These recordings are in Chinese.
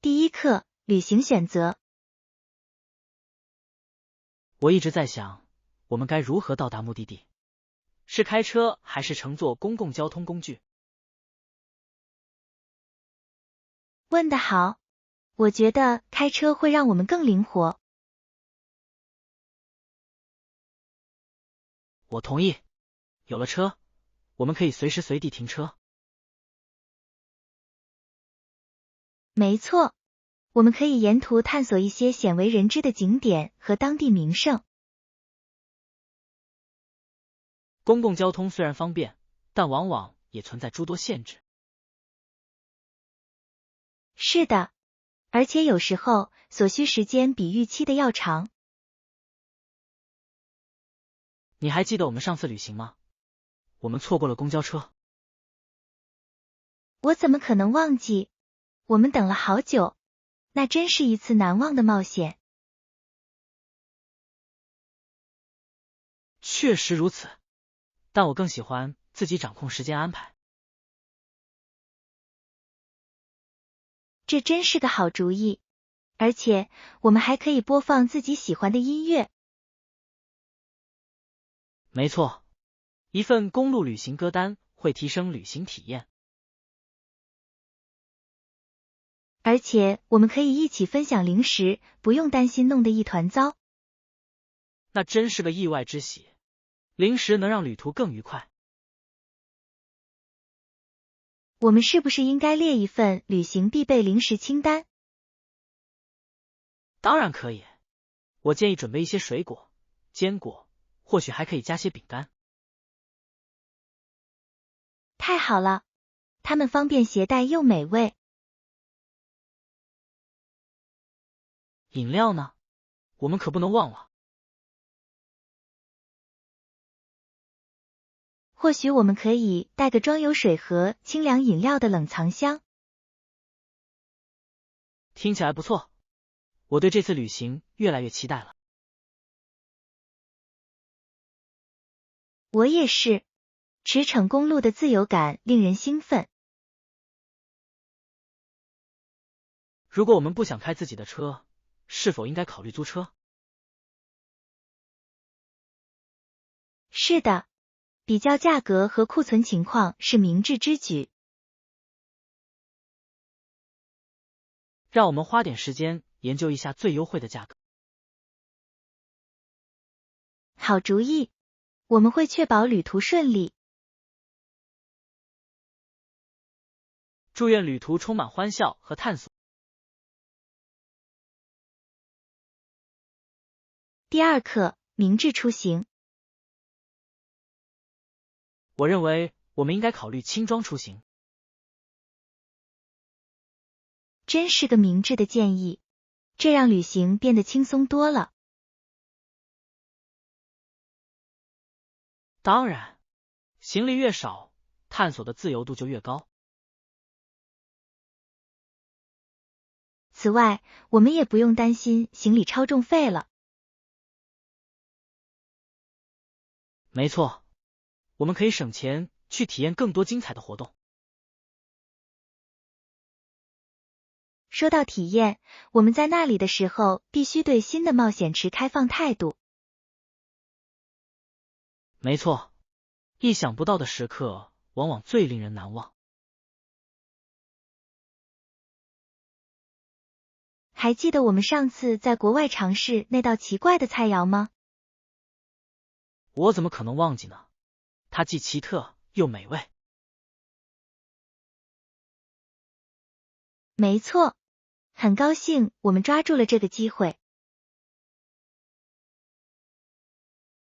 第一课，旅行选择。我一直在想，我们该如何到达目的地？是开车还是乘坐公共交通工具？问得好，我觉得开车会让我们更灵活。我同意，有了车，我们可以随时随地停车。没错，我们可以沿途探索一些鲜为人知的景点和当地名胜。公共交通虽然方便，但往往也存在诸多限制。是的，而且有时候所需时间比预期的要长。你还记得我们上次旅行吗？我们错过了公交车。我怎么可能忘记？我们等了好久，那真是一次难忘的冒险。确实如此，但我更喜欢自己掌控时间安排。这真是个好主意，而且我们还可以播放自己喜欢的音乐。没错，一份公路旅行歌单会提升旅行体验。而且我们可以一起分享零食，不用担心弄得一团糟。那真是个意外之喜，零食能让旅途更愉快。我们是不是应该列一份旅行必备零食清单？当然可以，我建议准备一些水果、坚果，或许还可以加些饼干。太好了，它们方便携带又美味。饮料呢？我们可不能忘了。或许我们可以带个装有水和清凉饮料的冷藏箱。听起来不错，我对这次旅行越来越期待了。我也是，驰骋公路的自由感令人兴奋。如果我们不想开自己的车，是否应该考虑租车？是的，比较价格和库存情况是明智之举。让我们花点时间研究一下最优惠的价格。好主意，我们会确保旅途顺利。祝愿旅途充满欢笑和探索。第二课，明智出行。我认为我们应该考虑轻装出行。真是个明智的建议，这让旅行变得轻松多了。当然，行李越少，探索的自由度就越高。此外，我们也不用担心行李超重费了。没错，我们可以省钱去体验更多精彩的活动。说到体验，我们在那里的时候必须对新的冒险持开放态度。没错，意想不到的时刻往往最令人难忘。还记得我们上次在国外尝试那道奇怪的菜肴吗？我怎么可能忘记呢？它既奇特又美味。没错，很高兴我们抓住了这个机会。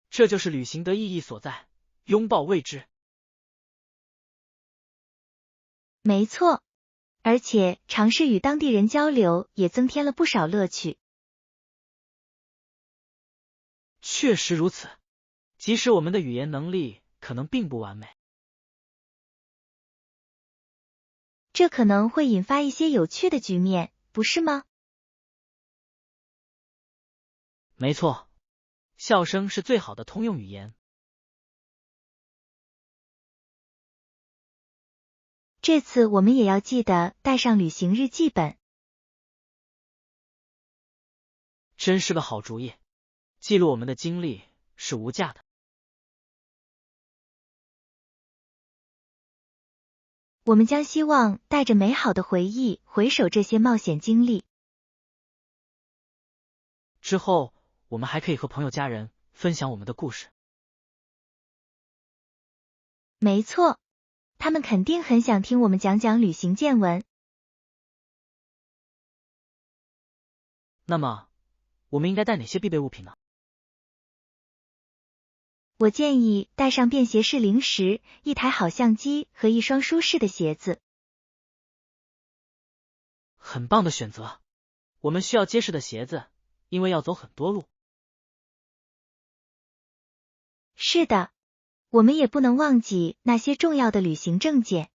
这就是旅行的意义所在，拥抱未知。没错，而且尝试与当地人交流也增添了不少乐趣。确实如此，即使我们的语言能力可能并不完美。这可能会引发一些有趣的局面，不是吗？没错，笑声是最好的通用语言。这次我们也要记得带上旅行日记本。真是个好主意，记录我们的经历是无价的。我们将希望带着美好的回忆回首这些冒险经历。之后，我们还可以和朋友家人分享我们的故事。没错，他们肯定很想听我们讲讲旅行见闻。那么，我们应该带哪些必备物品呢？我建议带上便携式零食、一台好相机和一双舒适的鞋子。很棒的选择。我们需要结实的鞋子，因为要走很多路。是的，我们也不能忘记那些重要的旅行证件。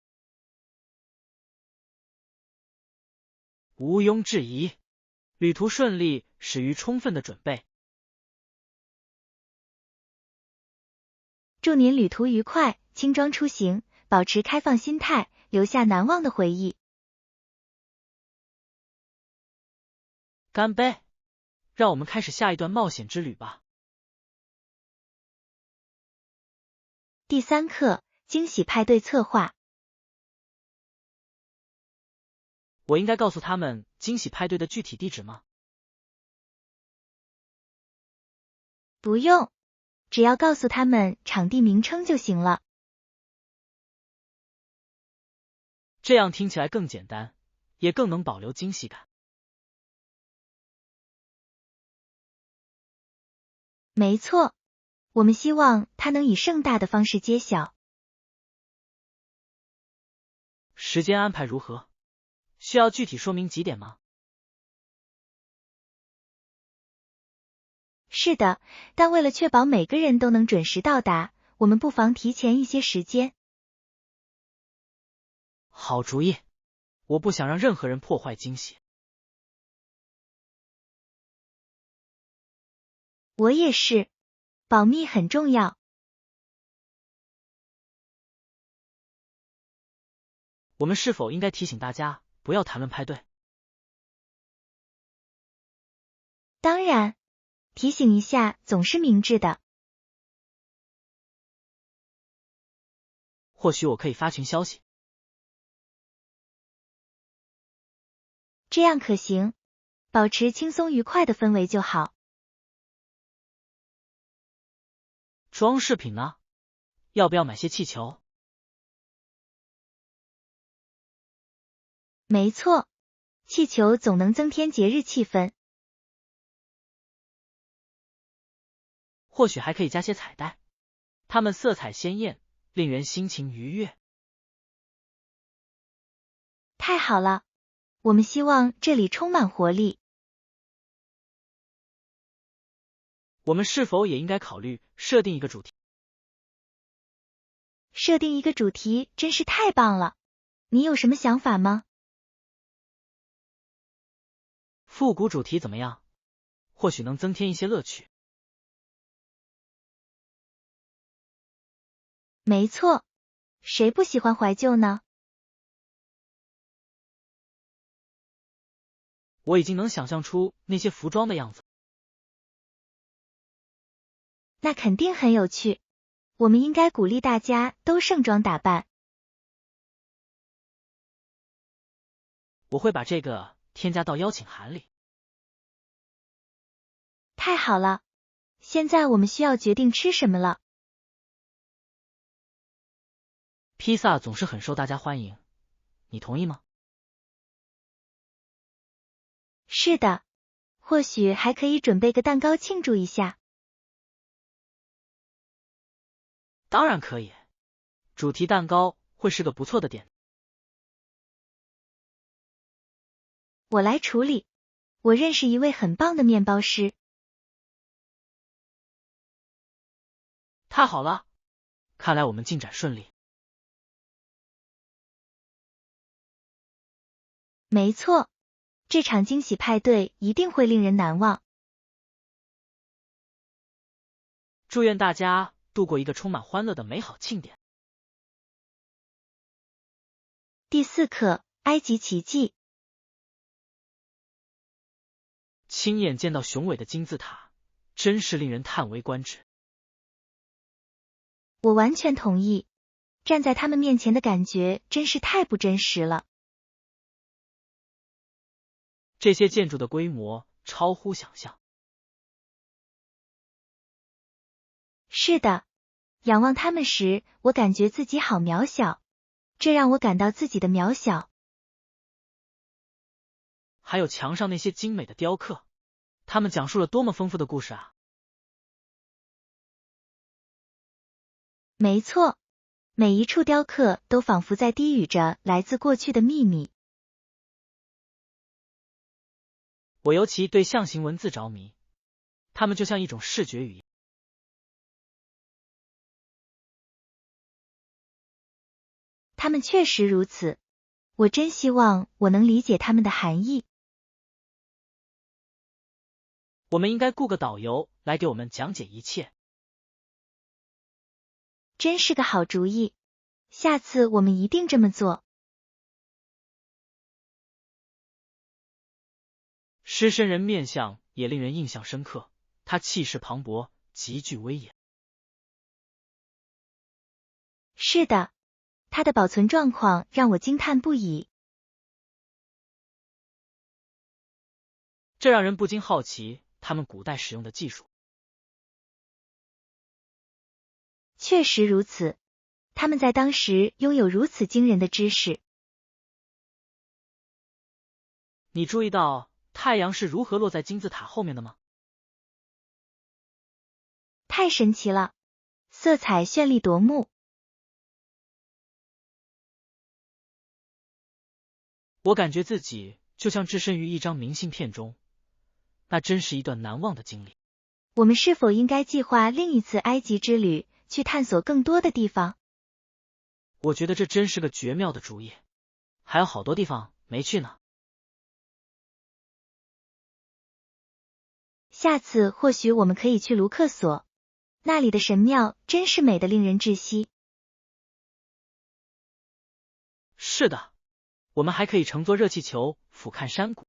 毋庸置疑，旅途顺利始于充分的准备。祝您旅途愉快，轻装出行，保持开放心态，留下难忘的回忆。干杯！让我们开始下一段冒险之旅吧。第3课，惊喜派对策划。我应该告诉他们惊喜派对的具体地址吗？不用，只要告诉他们场地名称就行了。这样听起来更简单，也更能保留惊喜感。没错，我们希望它能以盛大的方式揭晓。时间安排如何？需要具体说明几点吗？是的，但为了确保每个人都能准时到达，我们不妨提前一些时间。好主意，我不想让任何人破坏惊喜。我也是，保密很重要。我们是否应该提醒大家不要谈论派对？当然，提醒一下总是明智的。或许我可以发群消息。这样可行，保持轻松愉快的氛围就好。装饰品呢？要不要买些气球？没错，气球总能增添节日气氛。或许还可以加些彩带，它们色彩鲜艳，令人心情愉悦。太好了，我们希望这里充满活力。我们是否也应该考虑设定一个主题？设定一个主题真是太棒了，你有什么想法吗？复古主题怎么样？或许能增添一些乐趣。没错，谁不喜欢怀旧呢？我已经能想象出那些服装的样子。那肯定很有趣，我们应该鼓励大家都盛装打扮。我会把这个添加到邀请函里。太好了，现在我们需要决定吃什么了。披萨总是很受大家欢迎，你同意吗？是的，或许还可以准备个蛋糕庆祝一下。当然可以，主题蛋糕会是个不错的点。我来处理，我认识一位很棒的面包师。太好了，看来我们进展顺利。没错，这场惊喜派对一定会令人难忘。祝愿大家度过一个充满欢乐的美好庆典。第4课，埃及奇迹。亲眼见到雄伟的金字塔，真是令人叹为观止。我完全同意，站在他们面前的感觉真是太不真实了。这些建筑的规模超乎想象。是的，仰望他们时，我感觉自己好渺小，这让我感到自己的渺小。还有墙上那些精美的雕刻，他们讲述了多么丰富的故事啊！没错，每一处雕刻都仿佛在低语着来自过去的秘密。我尤其对象形文字着迷，它们就像一种视觉语言。它们确实如此，我真希望我能理解它们的含义。我们应该雇个导游来给我们讲解一切。真是个好主意，下次我们一定这么做。狮身人面相也令人印象深刻，他气势磅礴，极具威严。是的，它的保存状况让我惊叹不已。这让人不禁好奇他们古代使用的技术。确实如此，他们在当时拥有如此惊人的知识。你注意到太阳是如何落在金字塔后面的吗？太神奇了，色彩绚丽夺目。我感觉自己就像置身于一张明信片中，那真是一段难忘的经历。我们是否应该计划另一次埃及之旅，去探索更多的地方？我觉得这真是个绝妙的主意，还有好多地方没去呢。下次或许我们可以去卢克索，那里的神庙真是美得令人窒息。是的，我们还可以乘坐热气球俯瞰山谷。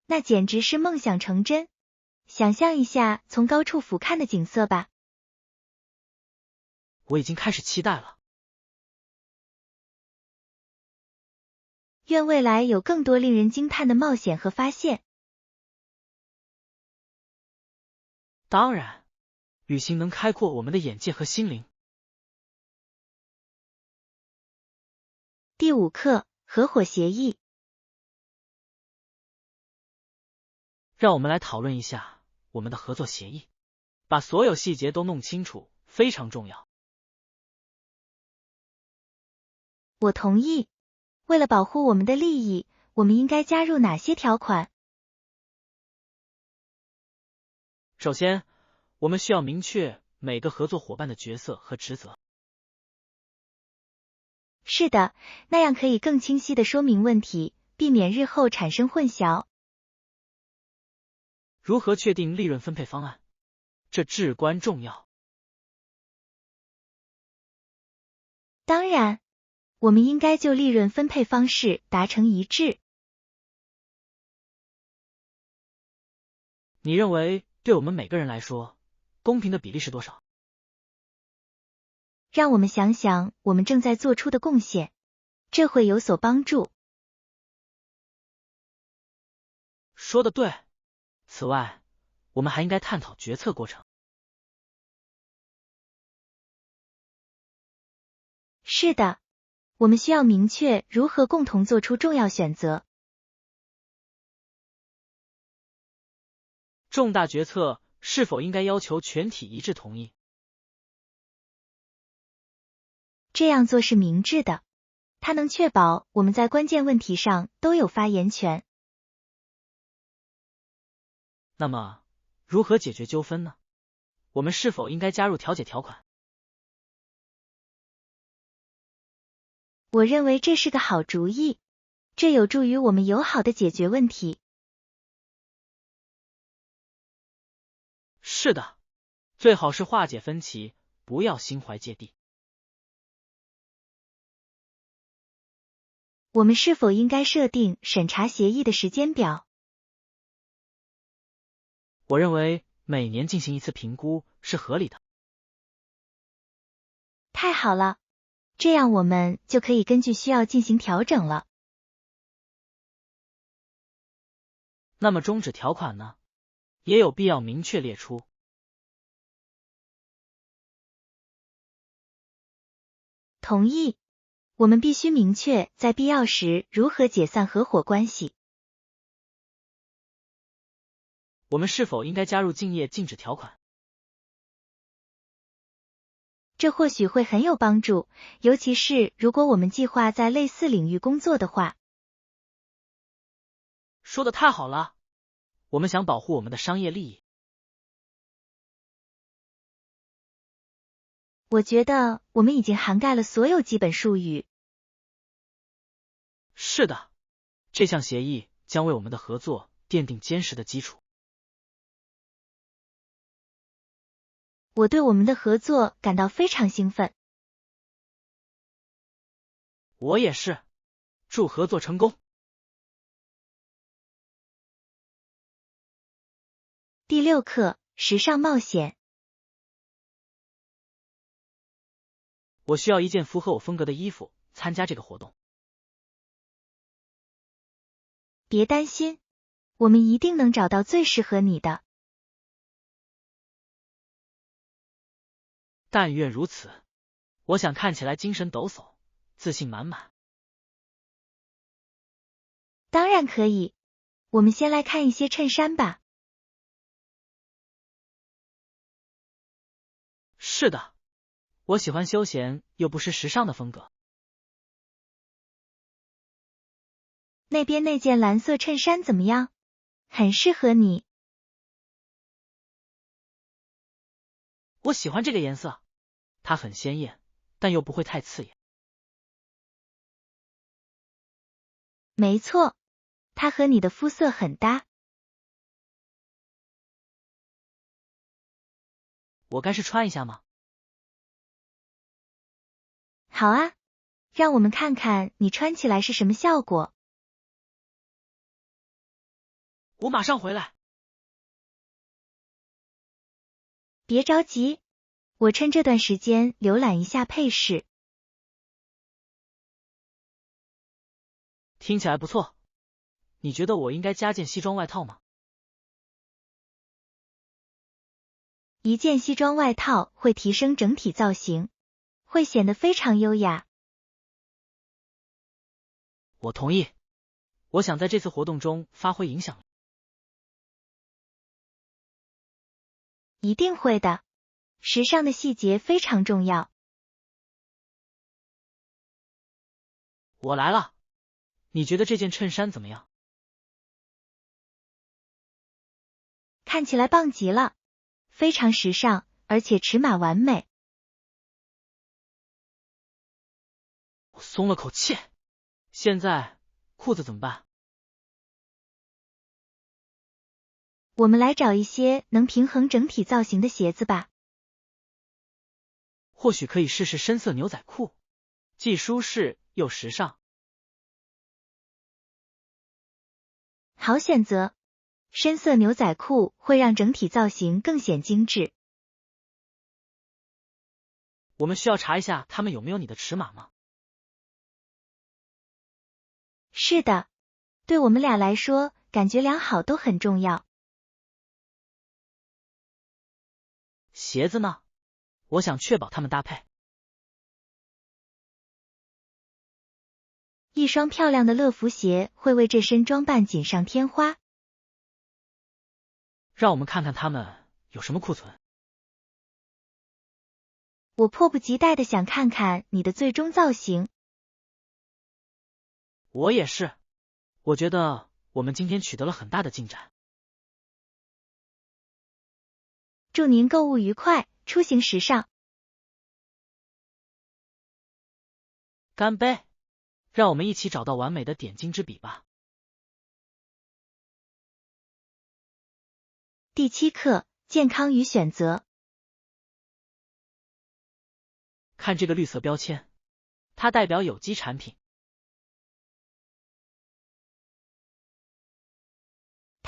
那简直是梦想成真，想象一下从高处俯瞰的景色吧。我已经开始期待了。愿未来有更多令人惊叹的冒险和发现。当然，旅行能开阔我们的眼界和心灵。第5课，合伙协议。让我们来讨论一下我们的合作协议，把所有细节都弄清楚，非常重要。我同意。为了保护我们的利益，我们应该加入哪些条款？首先，我们需要明确每个合作伙伴的角色和职责。是的，那样可以更清晰地说明问题，避免日后产生混淆。如何确定利润分配方案？这至关重要。当然，我们应该就利润分配方式达成一致。你认为对我们每个人来说，公平的比例是多少？让我们想想我们正在做出的贡献，这会有所帮助。说得对。此外，我们还应该探讨决策过程。是的，我们需要明确如何共同做出重要选择。重大决策是否应该要求全体一致同意？这样做是明智的，它能确保我们在关键问题上都有发言权。那么，如何解决纠纷呢？我们是否应该加入调解条款？我认为这是个好主意，这有助于我们友好地解决问题。是的，最好是化解分歧，不要心怀芥蒂。我们是否应该设定审查协议的时间表？我认为每年进行一次评估是合理的。太好了，这样我们就可以根据需要进行调整了。那么终止条款呢？也有必要明确列出。同意，我们必须明确在必要时如何解散合伙关系。我们是否应该加入竞业禁止条款？这或许会很有帮助，尤其是如果我们计划在类似领域工作的话。说的太好了，我们想保护我们的商业利益。我觉得我们已经涵盖了所有基本术语。是的，这项协议将为我们的合作奠定坚实的基础。我对我们的合作感到非常兴奋。我也是，祝合作成功。第6课，时尚冒险。我需要一件符合我风格的衣服参加这个活动。别担心，我们一定能找到最适合你的。但愿如此，我想看起来精神抖擞，自信满满。当然可以，我们先来看一些衬衫吧。是的，我喜欢休闲又不失时尚的风格。那边那件蓝色衬衫怎么样？很适合你。我喜欢这个颜色，它很鲜艳，但又不会太刺眼。没错，它和你的肤色很搭。我该是穿一下吗？好啊，让我们看看你穿起来是什么效果。我马上回来。别着急，我趁这段时间浏览一下配饰。听起来不错。你觉得我应该加件西装外套吗？一件西装外套会提升整体造型，会显得非常优雅。我同意。我想在这次活动中发挥影响力。一定会的，时尚的细节非常重要。我来了，你觉得这件衬衫怎么样？看起来棒极了，非常时尚，而且尺码完美。我松了口气。现在裤子怎么办？我们来找一些能平衡整体造型的鞋子吧。或许可以试试深色牛仔裤，既舒适又时尚。好选择，深色牛仔裤会让整体造型更显精致。我们需要查一下他们有没有你的尺码吗？是的，对我们俩来说，感觉良好都很重要。鞋子呢？我想确保它们搭配。一双漂亮的乐福鞋会为这身装扮锦上添花。让我们看看他们有什么库存。我迫不及待地想看看你的最终造型。我也是，我觉得我们今天取得了很大的进展。祝您购物愉快，出行时尚。干杯！让我们一起找到完美的点睛之笔吧。第7课，健康与选择。看这个绿色标签，它代表有机产品。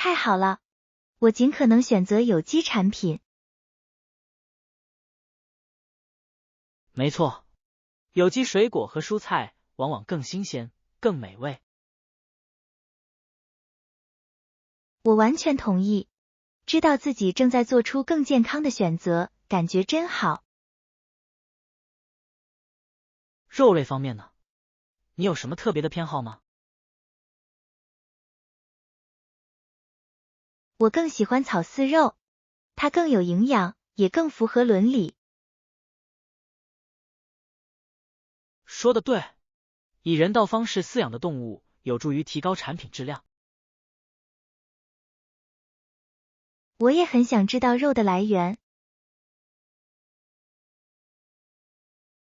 太好了，我尽可能选择有机产品。没错，有机水果和蔬菜往往更新鲜、更美味。我完全同意，知道自己正在做出更健康的选择，感觉真好。肉类方面呢？你有什么特别的偏好吗？我更喜欢草饲肉，它更有营养，也更符合伦理。说得对，以人道方式饲养的动物有助于提高产品质量。我也很想知道肉的来源。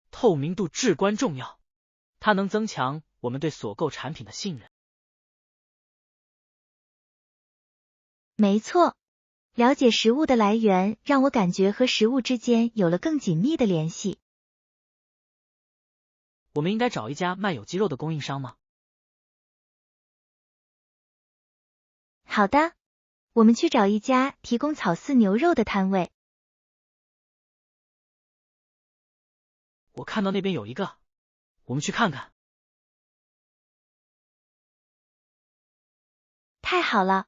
透明度至关重要，它能增强我们对所购产品的信任。没错，了解食物的来源让我感觉和食物之间有了更紧密的联系。我们应该找一家卖有机肉的供应商吗？好的，我们去找一家提供草饲牛肉的摊位。我看到那边有一个，我们去看看。太好了，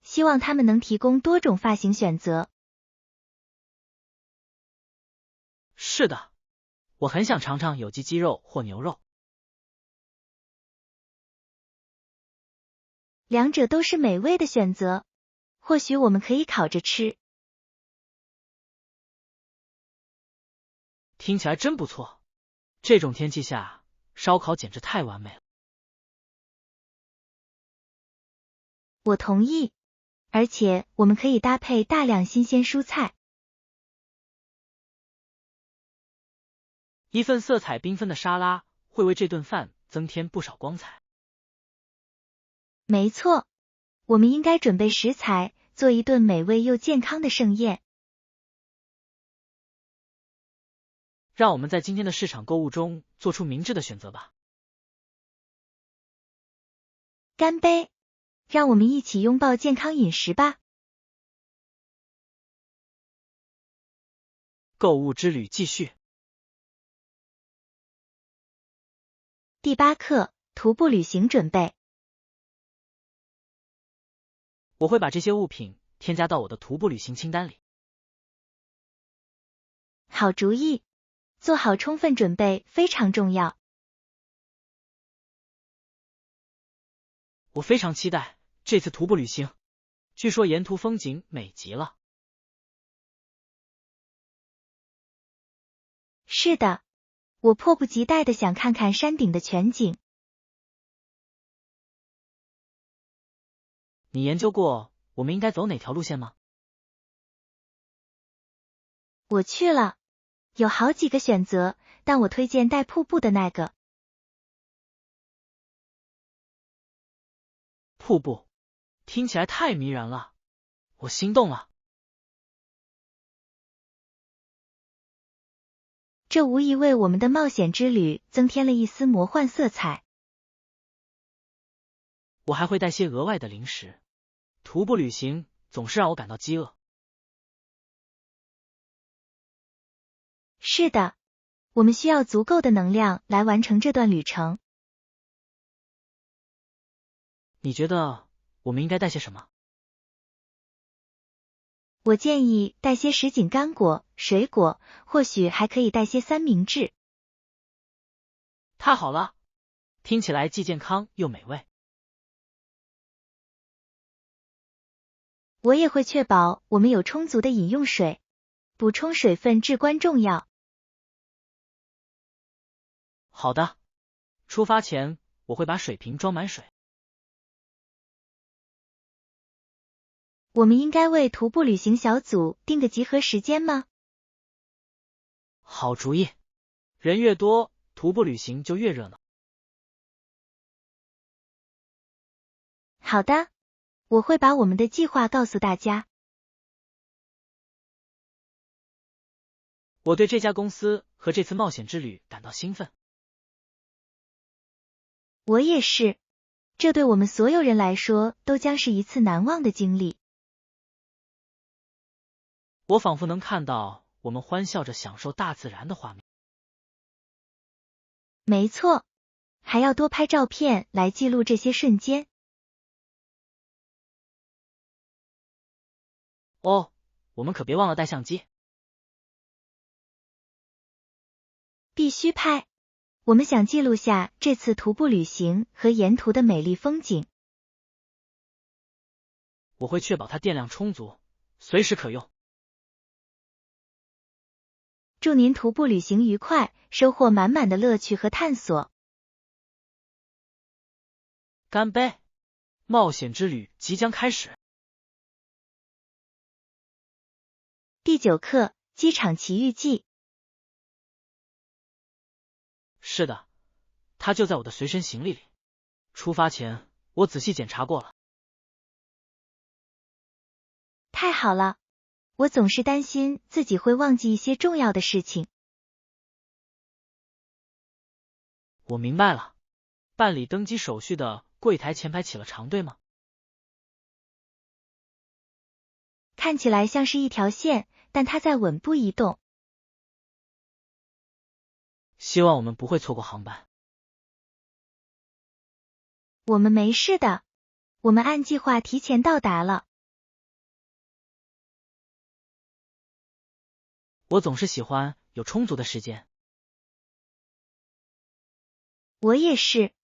希望他们能提供多种发型选择。是的，我很想尝尝有机鸡肉或牛肉。两者都是美味的选择，或许我们可以烤着吃。听起来真不错，这种天气下，烧烤简直太完美了。我同意，而且我们可以搭配大量新鲜蔬菜。一份色彩缤纷的沙拉会为这顿饭增添不少光彩。没错，我们应该准备食材，做一顿美味又健康的盛宴。让我们在今天的市场购物中做出明智的选择吧。干杯！让我们一起拥抱健康饮食吧。购物之旅继续。第8课，徒步旅行准备。我会把这些物品添加到我的徒步旅行清单里。好主意，做好充分准备非常重要。我非常期待这次徒步旅行，据说沿途风景美极了。是的，我迫不及待地想看看山顶的全景。你研究过我们应该走哪条路线吗？我去了，有好几个选择，但我推荐带瀑布的那个。瀑布，听起来太迷人了，我心动了。这无疑为我们的冒险之旅增添了一丝魔幻色彩。我还会带些额外的零食，徒步旅行总是让我感到饥饿。是的，我们需要足够的能量来完成这段旅程。你觉得我们应该带些什么？我建议带些什锦干果、水果，或许还可以带些三明治。太好了，听起来既健康又美味。我也会确保我们有充足的饮用水，补充水分至关重要。好的，出发前我会把水瓶装满水。我们应该为徒步旅行小组定个集合时间吗？好主意，人越多，徒步旅行就越热闹。好的，我会把我们的计划告诉大家。我对这家公司和这次冒险之旅感到兴奋。我也是，这对我们所有人来说都将是一次难忘的经历。我仿佛能看到我们欢笑着享受大自然的画面。没错，还要多拍照片来记录这些瞬间。哦，我们可别忘了带相机。必须拍，我们想记录下这次徒步旅行和沿途的美丽风景。我会确保它电量充足，随时可用。祝您徒步旅行愉快，收获满满的乐趣和探索。干杯！冒险之旅即将开始。第9课：机场奇遇记。是的，它就在我的随身行李里。出发前，我仔细检查过了。太好了，我总是担心自己会忘记一些重要的事情。我明白了，办理登机手续的柜台前排起了长队吗？看起来像是一条线，但它在稳步移动。希望我们不会错过航班。我们没事的，我们按计划提前到达了。我总是喜欢有充足的时间。我也是，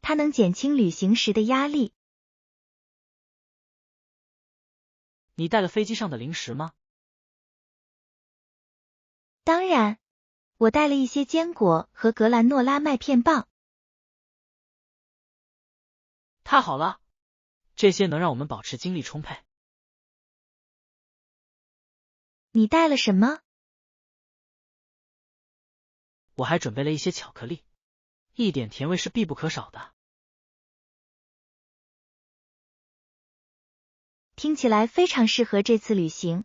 它能减轻旅行时的压力。你带了飞机上的零食吗？当然，我带了一些坚果和格兰诺拉麦片棒。太好了，这些能让我们保持精力充沛。你带了什么？我还准备了一些巧克力，一点甜味是必不可少的。听起来非常适合这次旅行。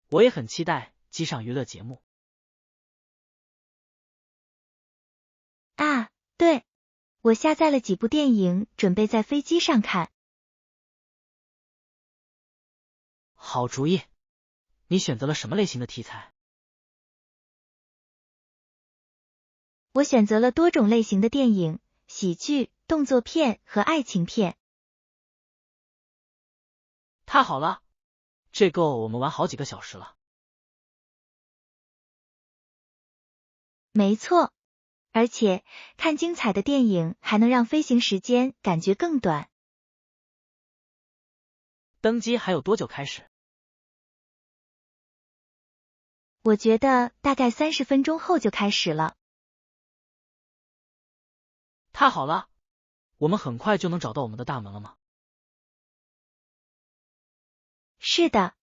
我也很期待机上娱乐节目。啊，对，我下载了几部电影，准备在飞机上看。好主意，你选择了什么类型的题材？我选择了多种类型的电影，喜剧、动作片和爱情片。太好了，这够我们玩好几个小时了。没错，而且看精彩的电影还能让飞行时间感觉更短。登机还有多久开始？我觉得大概30分钟后就开始了。太好了，我们很快就能找到我们的大门了吗？是的，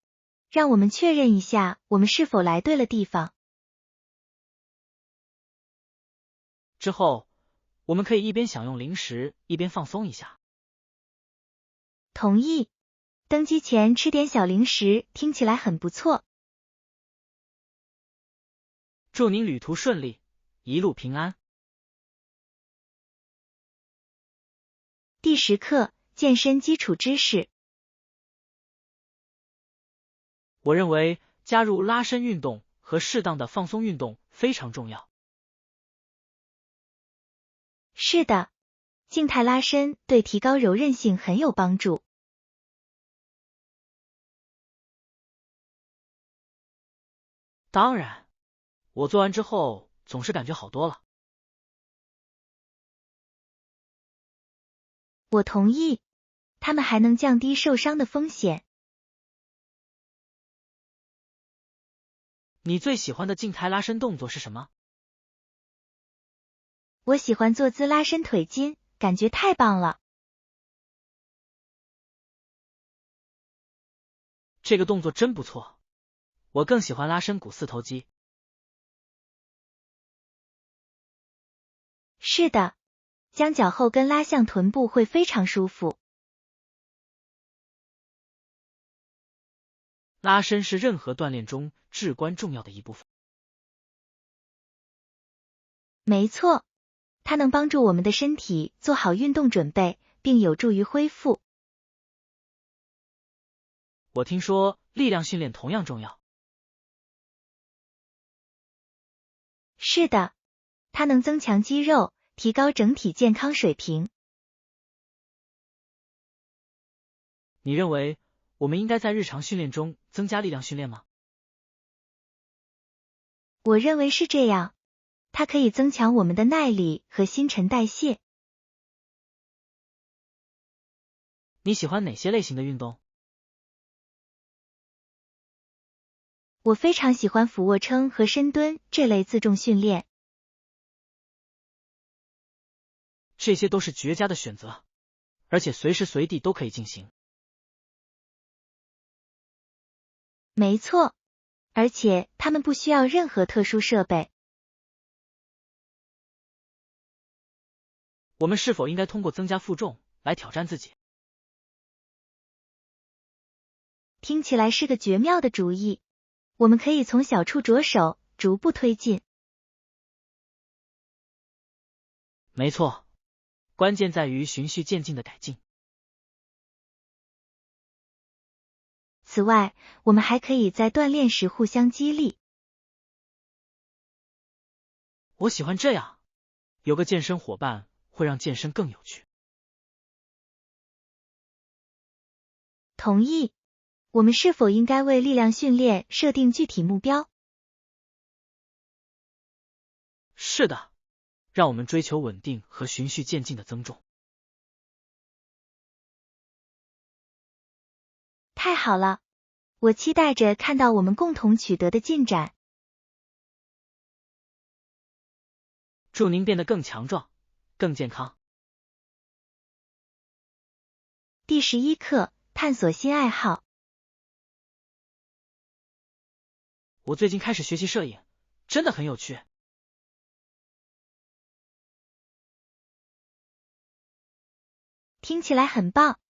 让我们确认一下我们是否来对了地方。之后，我们可以一边享用零食，一边放松一下。同意，登机前吃点小零食听起来很不错。祝您旅途顺利，一路平安。第10课：健身基础知识。我认为加入拉伸运动和适当的放松运动非常重要。是的，静态拉伸对提高柔韧性很有帮助。当然，我做完之后总是感觉好多了。我同意，它们还能降低受伤的风险。你最喜欢的静态拉伸动作是什么？我喜欢坐姿拉伸腿筋，感觉太棒了。这个动作真不错，我更喜欢拉伸股四头肌。是的，将脚后跟拉向臀部会非常舒服。拉伸是任何锻炼中至关重要的一部分。没错，它能帮助我们的身体做好运动准备，并有助于恢复。我听说力量训练同样重要。是的，它能增强肌肉，提高整体健康水平。你认为我们应该在日常训练中增加力量训练吗？我认为是这样，它可以增强我们的耐力和新陈代谢。你喜欢哪些类型的运动？我非常喜欢俯卧撑和深蹲这类自重训练。这些都是绝佳的选择，而且随时随地都可以进行。没错，而且它们不需要任何特殊设备。我们是否应该通过增加负重来挑战自己？听起来是个绝妙的主意。我们可以从小处着手，逐步推进。没错，关键在于循序渐进的改进。此外，我们还可以在锻炼时互相激励。我喜欢这样，有个健身伙伴会让健身更有趣。同意。我们是否应该为力量训练设定具体目标？是的，让我们追求稳定和循序渐进的增重。太好了，我期待着看到我们共同取得的进展。祝您变得更强壮、更健康。第11课：探索新爱好。我最近开始学习摄影，真的很有趣。听起来很棒。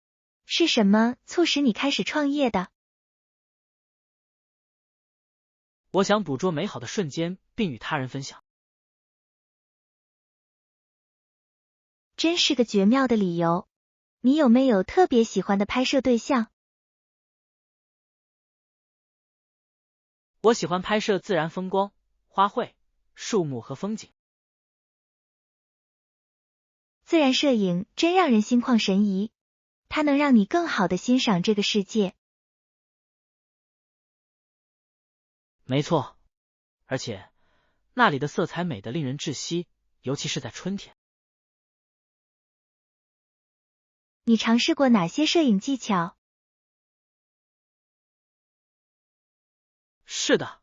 是什么促使你开始创业的？我想捕捉美好的瞬间，并与他人分享。真是个绝妙的理由。你有没有特别喜欢的拍摄对象？我喜欢拍摄自然风光、花卉、树木和风景。自然摄影真让人心旷神怡，它能让你更好地欣赏这个世界。没错，而且那里的色彩美得令人窒息，尤其是在春天。你尝试过哪些摄影技巧？是的，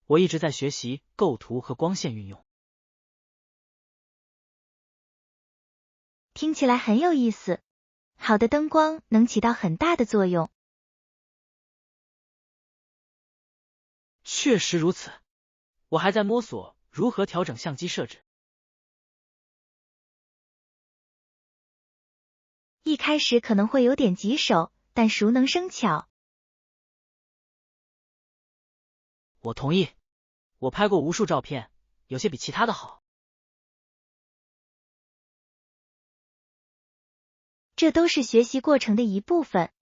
我一直在学习构图和光线运用。听起来很有意思。好的灯光能起到很大的作用。确实如此，我还在摸索如何调整相机设置。一开始可能会有点棘手，但熟能生巧。我同意，我拍过无数照片，有些比其他的好。这都是学习过程的一部分。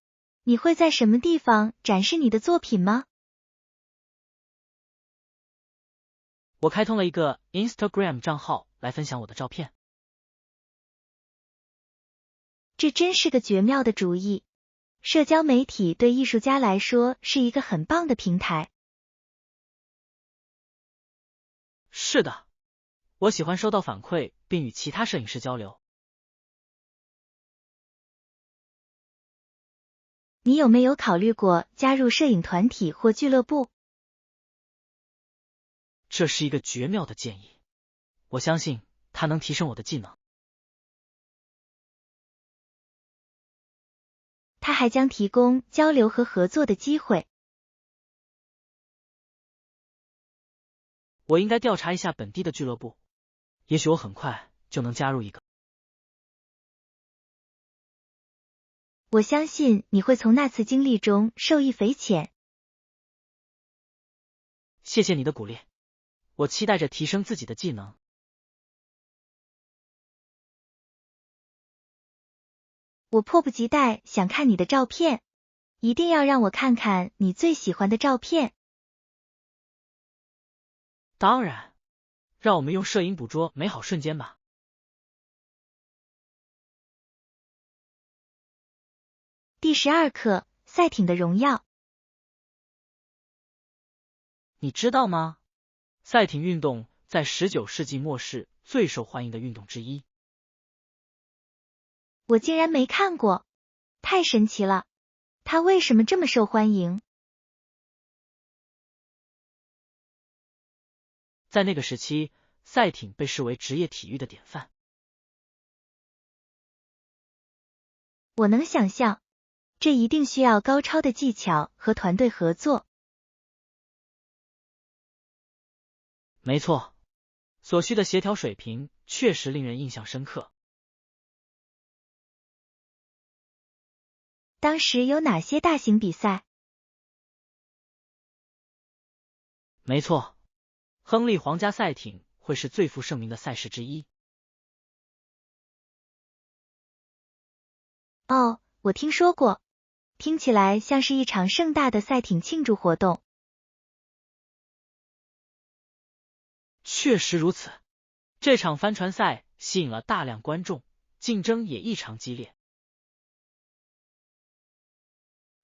你会在什么地方展示你的作品吗？我开通了一个 Instagram 账号来分享我的照片。这真是个绝妙的主意。社交媒体对艺术家来说是一个很棒的平台。是的，我喜欢收到反馈并与其他摄影师交流。你有没有考虑过加入摄影团体或俱乐部？这是一个绝妙的建议，我相信它能提升我的技能。它还将提供交流和合作的机会。我应该调查一下本地的俱乐部，也许我很快就能加入一个。我相信你会从那次经历中受益匪浅。谢谢你的鼓励，我期待着提升自己的技能。我迫不及待想看你的照片，一定要让我看看你最喜欢的照片。当然，让我们用摄影捕捉美好瞬间吧。第12课，赛艇的荣耀。你知道吗？赛艇运动在19世纪末是最受欢迎的运动之一。我竟然没看过，太神奇了！它为什么这么受欢迎？在那个时期，赛艇被视为职业体育的典范。我能想象，这一定需要高超的技巧和团队合作。没错，所需的协调水平确实令人印象深刻。当时有哪些大型比赛？没错，亨利皇家赛艇会是最负盛名的赛事之一。哦，我听说过，听起来像是一场盛大的赛艇庆祝活动。确实如此，这场帆船赛吸引了大量观众，竞争也异常激烈。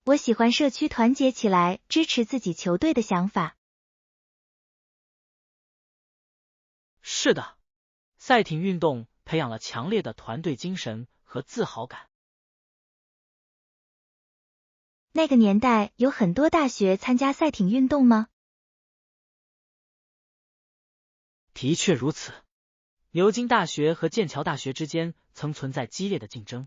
我喜欢社区团结起来支持自己球队的想法。是的，赛艇运动培养了强烈的团队精神和自豪感。那个年代有很多大学参加赛艇运动吗？的确如此，牛津大学和剑桥大学之间曾存在激烈的竞争。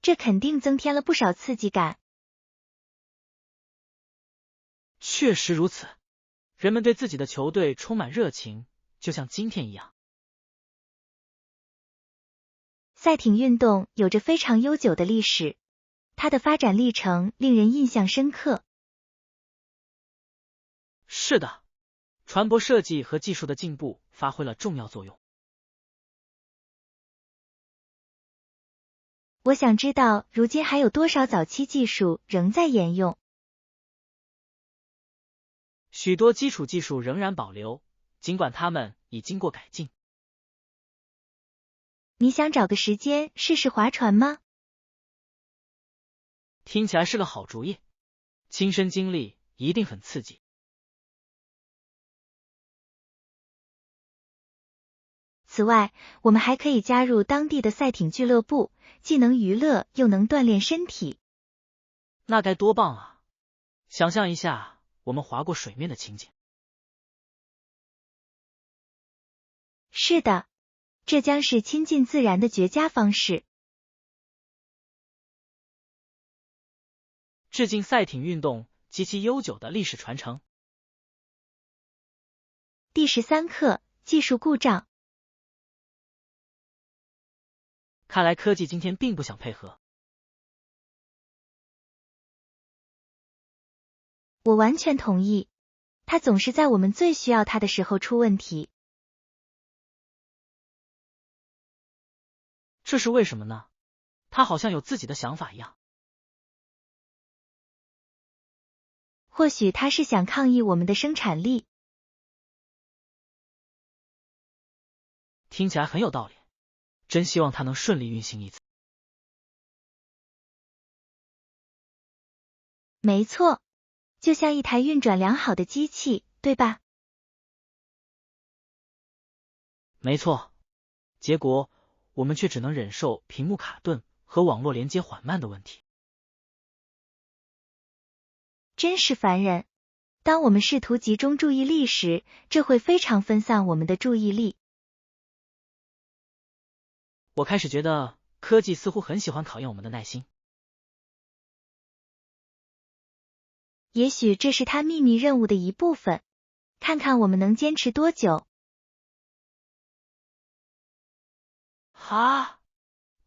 这肯定增添了不少刺激感。确实如此，人们对自己的球队充满热情，就像今天一样。赛艇运动有着非常悠久的历史，它的发展历程令人印象深刻。是的，船舶设计和技术的进步发挥了重要作用。我想知道，如今还有多少早期技术仍在沿用？许多基础技术仍然保留，尽管它们已经过改进。你想找个时间试试划船吗？听起来是个好主意，亲身经历一定很刺激。此外，我们还可以加入当地的赛艇俱乐部，既能娱乐又能锻炼身体。那该多棒啊！想象一下我们划过水面的情景。是的，这将是亲近自然的绝佳方式。致敬赛艇运动及其悠久的历史传承。第13课，技术故障。看来科技今天并不想配合。我完全同意，它总是在我们最需要它的时候出问题。这是为什么呢？他好像有自己的想法一样。或许他是想抗议我们的生产力。听起来很有道理，真希望它能顺利运行一次。没错，就像一台运转良好的机器，对吧？没错，结果我们却只能忍受屏幕卡顿和网络连接缓慢的问题。真是烦人。当我们试图集中注意力时，这会非常分散我们的注意力。我开始觉得科技似乎很喜欢考验我们的耐心。也许这是它秘密任务的一部分，看看我们能坚持多久。哈，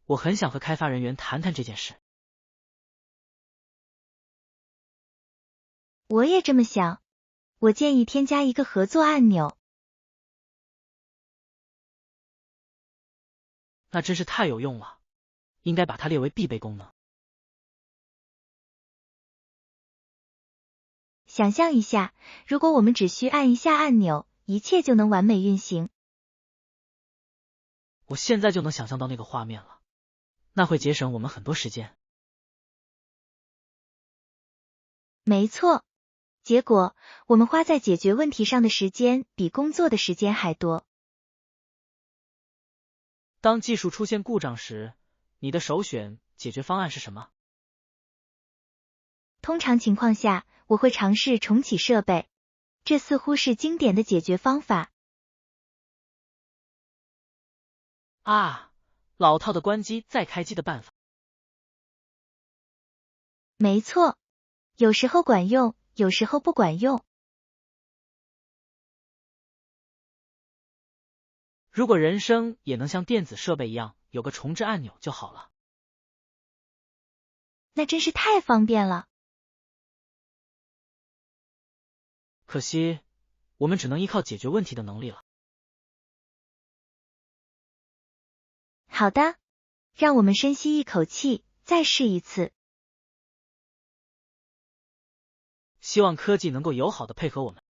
我很想和开发人员谈谈这件事。我也这么想，我建议添加一个合作按钮。那真是太有用了，应该把它列为必备功能。想象一下，如果我们只需按一下按钮，一切就能完美运行。我现在就能想象到那个画面了，那会节省我们很多时间。没错，结果我们花在解决问题上的时间比工作的时间还多。当技术出现故障时，你的首选解决方案是什么？通常情况下，我会尝试重启设备，这似乎是经典的解决方法。啊，老套的关机再开机的办法。没错，有时候管用，有时候不管用。如果人生也能像电子设备一样有个重置按钮就好了。那真是太方便了。可惜，我们只能依靠解决问题的能力了。好的，让我们深吸一口气，再试一次。希望科技能够友好的配合我们。